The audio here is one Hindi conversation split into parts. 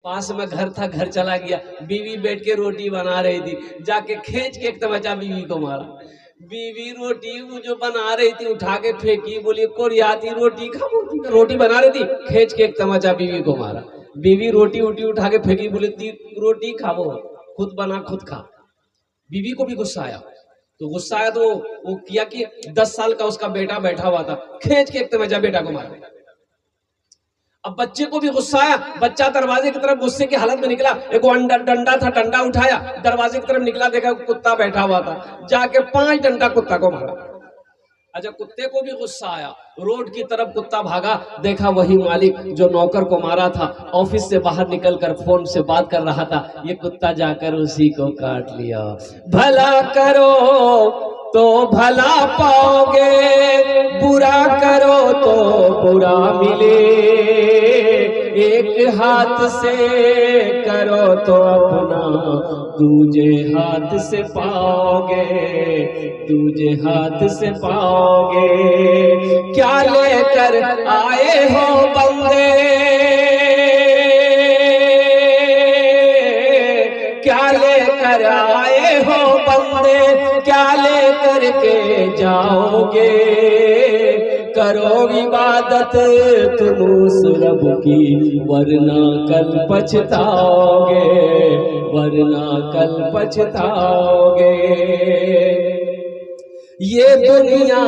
पास में घर था, घर चला गया, बीवी बैठ के रोटी बना रही थी, जाके खींच के एक तमाचा बीवी को मारा। बीवी रोटी वो जो बना रही थी उठा के फेंकी, बोली कोरियाती रोटी खा, रोटी बना रही थी, खींच के एक तमाचा बीवी को मारा। बीवी रोटी उठा के फेंकी, बोली रोटी खाओ, खुद बना खुद खा। बीवी को भी गुस्सा आया, तो गुस्सा आया तो वो किया कि 10 साल का उसका बेटा बैठा हुआ था, खींच के एक तमाचा बेटा को मारा। अब बच्चे को भी गुस्सा आया, बच्चा दरवाजे की तरफ गुस्से की हालत में निकला, एक डंडा था, डंडा उठाया, दरवाजे की तरफ निकला, देखा कुत्ता बैठा हुआ था, जाके 5 डंडा कुत्ता को मारा। अच्छा, कुत्ते को भी गुस्सा आया, रोड की तरफ कुत्ता भागा, देखा वही मालिक जो नौकर को मारा था ऑफिस से बाहर निकलकर फोन से बात कर रहा था, ये कुत्ता जाकर उसी को काट लिया। भला करो तो भला पाओगे, बुरा करो तो बुरा मिले। एक हाथ से करो तो अपना दूजे हाथ से पाओगे, दूजे हाथ से पाओगे। क्या लेकर आए हो बंदे, क्या लेकर आए हो बंदे, क्या लेकर के जाओगे। करो इबादत तुम उस रब की, वरना कल पछताओगे, वरना कल पछताओगे। ये दुनिया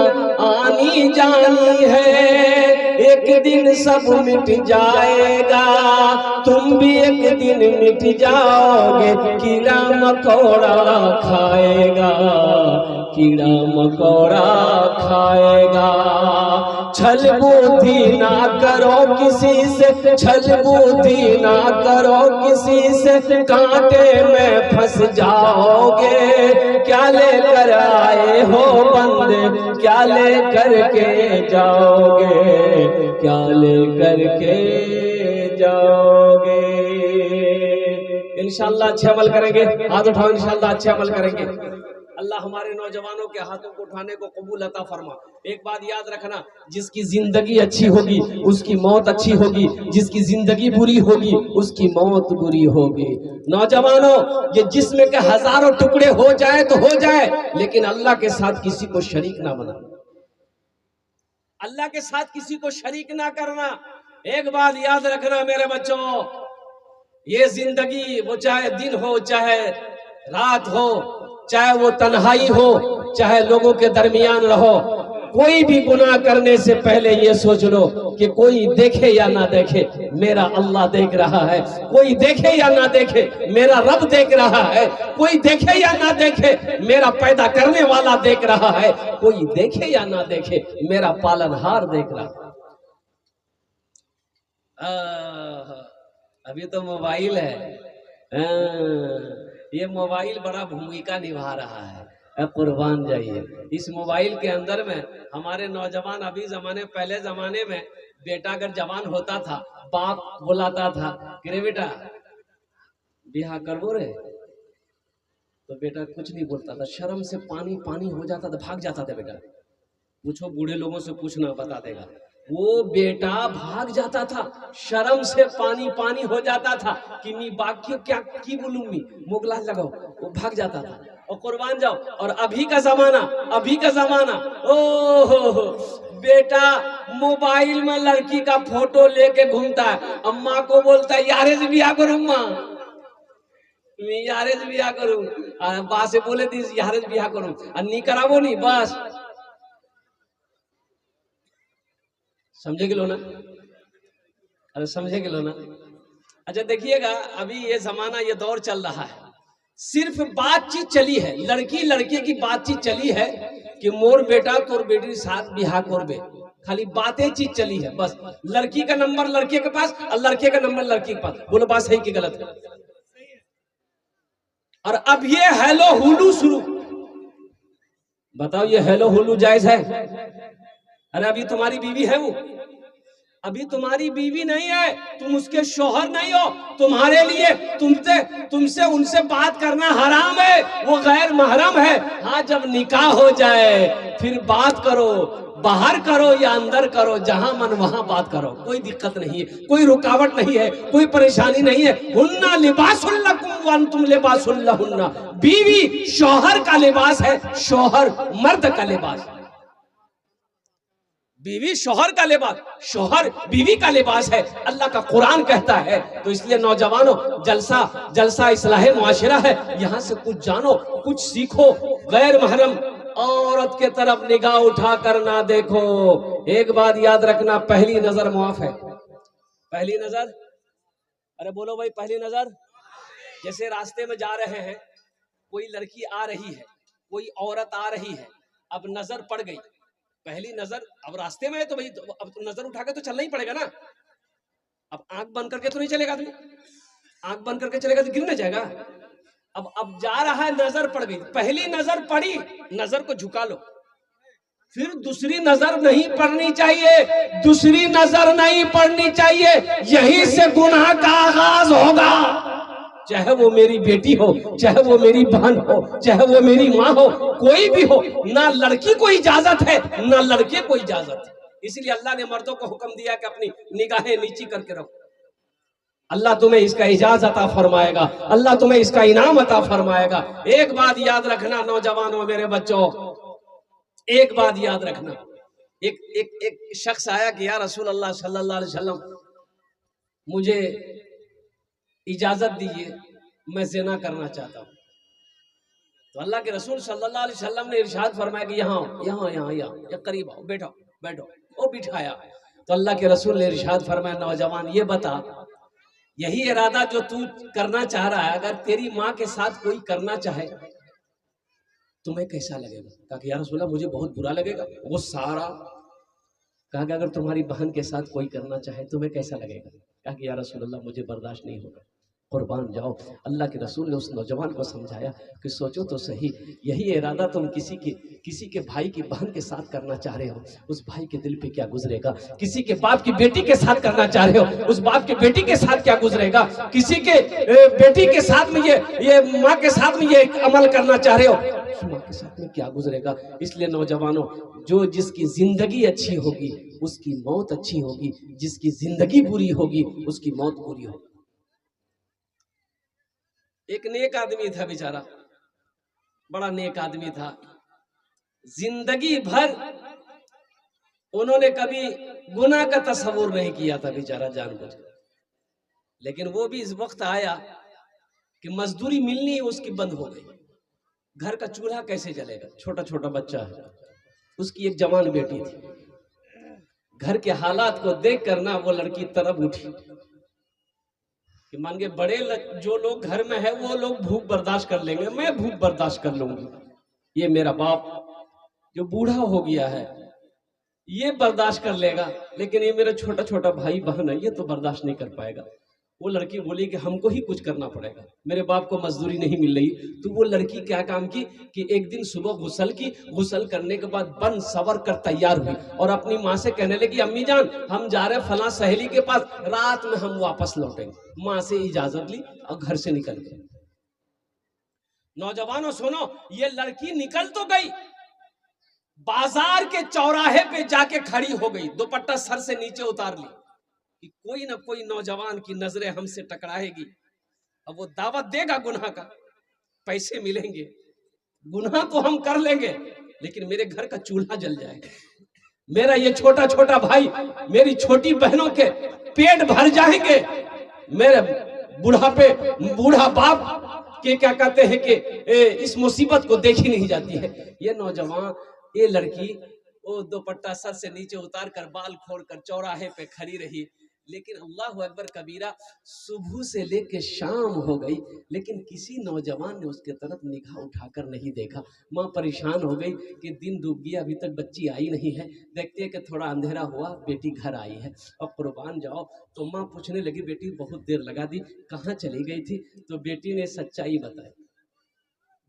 आनी जानी है, एक दिन सब मिट जाएगा, तुम भी एक दिन मिट जाओगे। कीड़ा मकोड़ा खाएगा, कीड़ा मकोड़ा खाएगा। छल बुद्धि ना करो किसी से, छल बुद्धि ना करो किसी से, कांटे में फंस जाओगे। क्या लेकर आए हो बंदे, क्या लेकर के जाओगे, क्या लेकर के जाओगे। इंशाअल्लाह अच्छे अमल करेंगे, हाथ उठाओ, इंशाअल्लाह अच्छे अमल करेंगे। अल्लाह हमारे नौजवानों के हाथों को उठाने को कबूल अता फरमा। एक बात याद रखना, जिसकी जिंदगी अच्छी होगी उसकी मौत अच्छी होगी, जिसकी जिंदगी बुरी होगी उसकी मौत बुरी होगी। नौजवानों, ये जिस्म के हजारों टुकड़े हो जाए तो हो जाए, लेकिन अल्लाह के साथ किसी को शरीक ना बना, अल्लाह के साथ किसी को शरीक ना करना। एक बात याद रखना मेरे बच्चों, ये जिंदगी वो चाहे दिन हो चाहे रात हो, चाहे वो तन्हाई हो चाहे लोगों के दरमियान रहो, कोई भी गुनाह करने से पहले ये सोच लो कि कोई देखे या ना देखे, मेरा अल्लाह देख रहा है। कोई देखे या ना देखे, मेरा रब देख रहा है। कोई देखे या ना देखे, मेरा पैदा करने वाला देख रहा है। कोई देखे या ना देखे, मेरा पालनहार देख रहा है। अभी तो मोबाइल है, ये मोबाइल बड़ा भूमिका निभा रहा है। कुर्बान जाइए इस मोबाइल के अंदर में। हमारे नौजवान अभी जमाने, पहले जमाने में बेटा अगर जवान होता था, बाप बुलाता था कि रे बेटा बिहा करबो रे, तो बेटा कुछ नहीं बोलता था, शर्म से पानी पानी हो जाता था, भाग जाता था बेटा। पूछो बूढ़े लोगों से, पूछना बता देगा, वो बेटा भाग जाता था, शर्म से पानी पानी हो जाता था कि मी बाकी क्या की बोलूं, मी मुगला लगाओ, वो भाग जाता था। और कुर्बान जाओ। और अभी का जमाना, अभी का जमाना, ओहो, बेटा मोबाइल में लड़की का फोटो लेके घूमता है, अम्मा को बोलता है यारे से बिया करूं, माँ मैं यारे से बिया करूं, बा से बोले थी यारे से बिया करूं, नहीं करावो नहीं, बस समझे कि लो ना, अरे समझे कि लो ना। अच्छा देखिएगा, अभी ये जमाना, ये दौर चल रहा है, सिर्फ बातचीत चली है, लड़की लड़के की बातचीत चली है कि मोर बेटा तोर बेटी साथ बिहा करबे, खाली बातें चीज चली है बस। लड़की का नंबर लड़के के पास और लड़के का नंबर लड़की के पास। बोलो बात सही कि गलत है? और अब ये हेलो हुलू शुरू, बताओ ये हेलो हुलू जायज है? अरे अभी तुम्हारी बीवी है, वो अभी तुम्हारी बीवी नहीं है, तुम उसके शौहर नहीं हो, तुम्हारे लिए तुमसे उनसे बात करना हराम है, वो गैर महरम है। हाँ, जब निकाह हो जाए फिर बात करो, बाहर करो या अंदर करो, जहां मन वहां बात करो, कोई दिक्कत नहीं है, कोई रुकावट नहीं है, कोई परेशानी नहीं है। हुन्ना लिबासुल लकुम व अंतुम लिबासुल लहुन्ना। बीवी शौहर का लिबास है, शौहर मर्द का लिबास। बीवी शौहर का लिबास, शौहर बीवी का लिबास है, अल्लाह का कुरान कहता है। तो इसलिए नौजवानों, जलसा इस्लाह मुआशरा है, यहां से कुछ जानो, कुछ सीखो। गैर महरम औरत के तरफ निगाह उठा कर ना देखो। एक बात याद रखना, पहली नजर मुआफ है। पहली नजर, अरे बोलो भाई, पहली नजर। जैसे रास्ते में जा रहे हैं, कोई लड़की आ रही है, कोई औरत आ रही है, अब नजर पड़ गई, पहली नजर। अब रास्ते में है तो भाई अब तो नजर उठा के तो चलना ही पड़ेगा ना। अब आंख बंद करके तो नहीं चलेगा आदमी, आंख बंद करके चलेगा तो गिर ना जाएगा। अब जा रहा है, नजर पड़ गई, पहली नजर पड़ी, नजर को झुका लो, फिर दूसरी नजर नहीं पड़नी चाहिए, दूसरी नजर नहीं पड़नी चाहिए। यहीं से गुनाह का आगाज होगा। चाहे वो मेरी बेटी हो, चाहे वो मेरी बहन हो, चाहे वो मेरी माँ हो, कोई भी हो, ना लड़की को इजाजत है ना लड़के को इजाजत है। इसलिए अल्लाह ने मर्दों को हुक्म दिया कि अपनी निगाहें नीची करके रखो। अल्लाह तुम्हें इसका इजाजत अता फरमाएगा, अल्लाह तुम्हें इसका इनाम अता फरमाएगा। एक बात याद रखना नौजवानों, मेरे बच्चों, एक बात याद रखना। एक शख्स आया कि या रसूल अल्लाह सल्लल्लाहु अलैहि वसल्लम, मुझे इजाजत दीजिए, मैं ज़िना करना चाहता हूँ। तो अल्लाह के रसूल सल्लल्लाहु अलैहि वसल्लम ने इरशाद फरमाया कि यहाँ करीब आओ, बैठो बैठो। वो बिठाया तो अल्लाह के रसूल ने इरशाद फरमाया, नौजवान ये बता, यही इरादा जो तू करना चाह रहा है, अगर तेरी माँ के साथ कोई करना चाहे तुम्हें कैसा लगेगा? कहा कि या रसूल अल्लाह, मुझे बहुत बुरा लगेगा। वो सारा कहा कि अगर तुम्हारी बहन के साथ कोई करना चाहे तुम्हें कैसा लगेगा? कहा कि या रसूल अल्लाह, मुझे बर्दाश्त नहीं होगा। कुर्बान जाओ, अल्लाह के रसूल ने उस नौजवान को समझाया कि सोचो तो सही, यही इरादा तुम किसी के भाई की बहन के साथ करना चाह रहे हो, उस भाई के दिल पे क्या गुजरेगा? किसी के बाप की बेटी के साथ करना चाह रहे हो, उस बाप की बेटी के साथ क्या गुजरेगा? किसी के बेटी के साथ में ये माँ के साथ में ये अमल करना चाह रहे हो, माँ के साथ में क्या गुजरेगा? इसलिए नौजवानों, जो जिसकी जिंदगी अच्छी होगी उसकी मौत अच्छी होगी, जिसकी जिंदगी बुरी होगी उसकी मौत बुरी होगी। एक नेक आदमी था बेचारा, बड़ा नेक आदमी था, जिंदगी भर उन्होंने कभी गुनाह का तस्वुर नहीं किया था बेचारा, जानबूझ। लेकिन वो भी इस वक्त आया कि मजदूरी मिलनी उसकी बंद हो गई। घर का चूल्हा कैसे जलेगा? छोटा छोटा बच्चा है, उसकी एक जवान बेटी थी। घर के हालात को देख कर ना वो लड़की तरफ उठी कि मान के बड़े जो लोग घर में है वो लोग भूख बर्दाश्त कर लेंगे, मैं भूख बर्दाश्त कर लूंगी। ये मेरा बाप जो बूढ़ा हो गया है ये बर्दाश्त कर लेगा, लेकिन ये मेरा छोटा छोटा भाई बहन है ये तो बर्दाश्त नहीं कर पाएगा। वो लड़की बोली कि हमको ही कुछ करना पड़ेगा, मेरे बाप को मजदूरी नहीं मिल रही। तो वो लड़की क्या काम की कि एक दिन सुबह गुसल की, गुसल करने के बाद बन सवर कर तैयार हुई और अपनी माँ से कहने लगी, अम्मी जान हम जा रहे हैं फला सहेली के पास, रात में हम वापस लौटेंगे। माँ से इजाजत ली और घर से निकल गई। नौजवानों सुनो, ये लड़की निकल तो गई, बाजार के चौराहे पे जाके खड़ी हो गई, दुपट्टा सर से नीचे उतार ली कि कोई ना कोई नौजवान की नजरें हमसे टकराएगी। अब वो दावत देगा गुनाह का, पैसे मिलेंगे, गुनाह तो हम कर लेंगे लेकिन मेरे घर का चूल्हा जल जाएगा, मेरा ये छोटा छोटा भाई, मेरी छोटी बहनों के पेट भर जाएंगे, मेरे बूढ़ा बाप के क्या कहते हैं कि इस मुसीबत को देखी नहीं जाती है। ये नौजवान, ये लड़की वो दुपट्टा सर से नीचे उतार कर बाल खोल कर चौराहे पे खड़ी रही। लेकिन अल्लाह अकबर कबीरा, सुबह से लेके शाम हो गई लेकिन किसी नौजवान ने उसके तरफ निगाह उठाकर नहीं देखा। माँ परेशान हो गई कि दिन डूब गया, अभी तक बच्ची आई नहीं है। देखते हैं कि थोड़ा अंधेरा हुआ, बेटी घर आई है, अब कुर्बान जाओ। तो माँ पूछने लगी, बेटी बहुत देर लगा दी, कहाँ चली गई थी? तो बेटी ने सच्चाई बताई।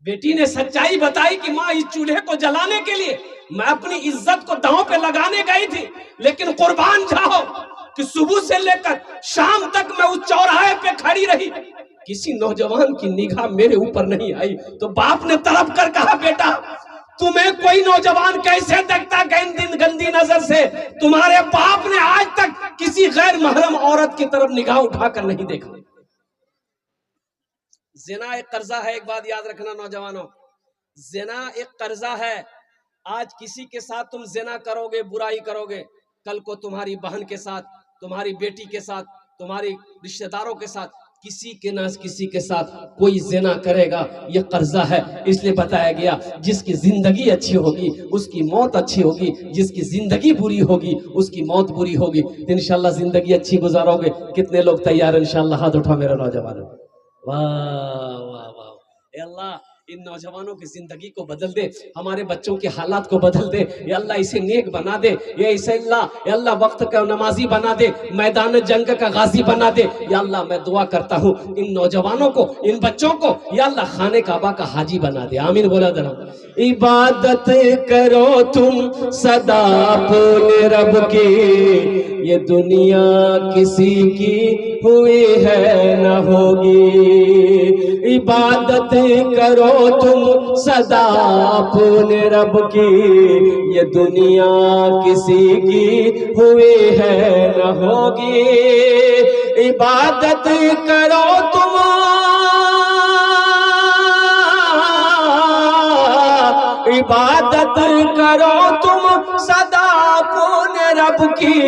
बेटी ने सच्चाई बताई कि माँ, इस चूल्हे को जलाने के लिए मैं अपनी इज्जत को दांव पे लगाने गई थी, लेकिन कुर्बान जाओ कि सुबह से लेकर शाम तक मैं उस चौराहे पे खड़ी रही, किसी नौजवान की निगाह मेरे ऊपर नहीं आई। तो बाप ने तड़प कर कहा, बेटा तुम्हें कोई नौजवान कैसे देखता गंदी नजर से? तुम्हारे बाप ने आज तक किसी गैर महरम औरत की तरफ निगाह उठाकर नहीं देखा। ज़िना एक कर्जा है, एक बात याद रखना नौजवानों, ज़िना एक कर्जा है। आज किसी के साथ तुम ज़िना करोगे, बुराई करोगे, कल को तुम्हारी बहन के साथ, तुम्हारी बेटी के साथ, तुम्हारी रिश्तेदारों के साथ, किसी के ना किसी के साथ कोई ज़िना करेगा, यह कर्जा है। इसलिए बताया गया जिसकी जिंदगी अच्छी होगी उसकी मौत अच्छी होगी, जिसकी जिंदगी बुरी होगी उसकी मौत बुरी होगी। इंशाल्लाह जिंदगी अच्छी गुजारोगे। कितने लोग तैयार इंशाल्लाह? हाथ उठा मेरा नौजवान। वाह वाह वाह। ए अल्लाह, इन नौजवानों की जिंदगी को बदल दे, हमारे बच्चों के हालात को बदल दे। या अल्लाह इसे नेक बना दे, या इसे या अल्लाह वक्त का नमाजी बना दे, मैदान जंग का गाजी बना दे। या अल्लाह मैं दुआ करता हूँ इन नौजवानों को, इन बच्चों को या अल्लाह खाने काबा का हाजी बना दे। आमीन बोला जरा। इबादत करो तुम सदा अपने रब की, ये दुनिया किसी की हुई है न होगी। इबादत करो तुम सदा अपने रब की, ये दुनिया किसी की हुई है न होगी। इबादत करो तुम, इबादत करो तुम सदा अपने रब की,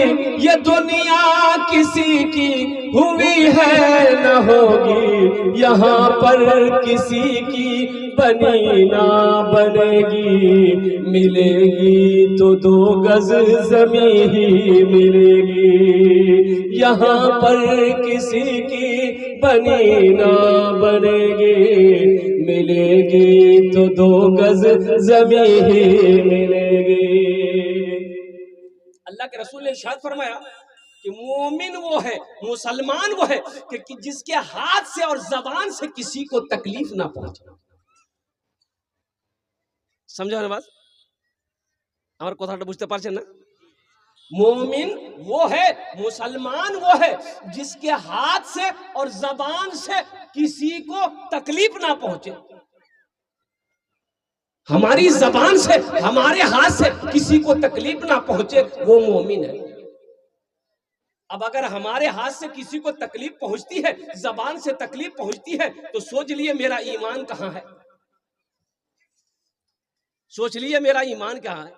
ये दुनिया किसी की हुई है न होगी। यहाँ पर किसी की बनी ना बनेगी, मिलेगी तो 2 गज ज़मीं ही मिलेगी। यहाँ पर किसी की बनी ना बनेगी, मिलेगी तो 2 गज ज़मीं ही मिलेगी। अल्लाह के रसूल ने इरशाद फरमाया कि मोमिन वो है, मुसलमान वो है कि जिसके हाथ से और जबान से किसी को तकलीफ ना पहुंचे। समझो ना बात? আমার কথাটা বুঝতে পারছেন না? मोमिन वो है, मुसलमान वो है जिसके हाथ से और जबान से किसी को तकलीफ ना पहुंचे। हमारी जबान से, हमारे हाथ से किसी को तकलीफ ना पहुंचे, वो मोमिन है। अब अगर हमारे हाथ से किसी को तकलीफ पहुंचती है, जबान से तकलीफ पहुंचती है, तो सोच लिए मेरा ईमान कहां है, सोच लिए मेरा ईमान कहां है।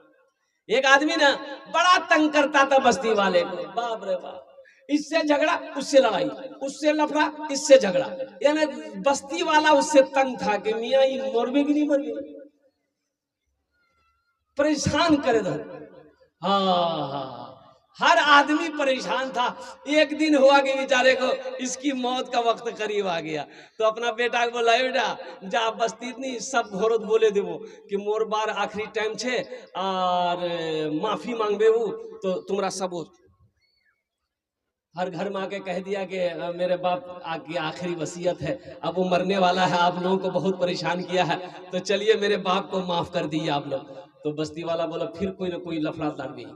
एक आदमी ना बड़ा तंग करता था बस्ती वाले को, बाप रे बाप, इससे झगड़ा उससे लड़ाई, उससे लफड़ा इससे झगड़ा, यानी बस्ती वाला उससे तंग था कि मियाँ ये मरबे की नहीं मरबे, परेशान करे था। हाँ, हर आदमी परेशान था। एक दिन हुआ कि बेचारे को इसकी मौत का वक्त करीब आ गया, तो अपना बेटा को बोला, बेटा जा बस्ती नहीं सब घरों बोले देवो कि मोर बार आखिरी टाइम छे और माफी मांगबे वो तो तुम्हारा सबूत। हर घर में आके कह दिया कि मेरे बाप की आखिरी वसीयत है, अब वो मरने वाला है, आप लोगों को बहुत परेशान किया है, तो चलिए मेरे बाप को माफ कर दीजिए आप लोग। तो बस्ती वाला बोला फिर कोई ना कोई लफड़ा लड़ गई।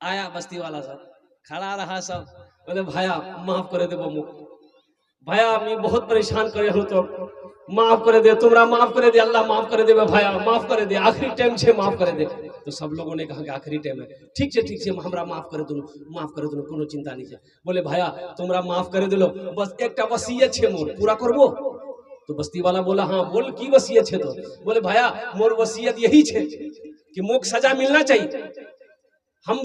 आया बस्ती वाला सब खड़ा रहा, सब बोले भाया माफ करे दे बमु, भाया मैं बहुत परेशान करे हूँ, तो माफ करे दे, तुमरा माफ करे दे, अल्लाह माफ करे दे भाया, माफ करे दे, आखिरी टाइम छे माफ करे दे। तो सब लोगों ने कहा कि आखिरी टाइम है, ठीक है हमरा माफ करे दो, माफ करे दो, कोनो चिंता नहीं है। बोले भाया तुमरा माफ करे दिलो, बस एक वसीयत छे मोर पूरा करबो। तो बस्ती वाला बोला हाँ बोल की वसीयत छे? तो बोले भाया मोर वसीयत यही छे कि मोक सजा मिलना चाहिए। हम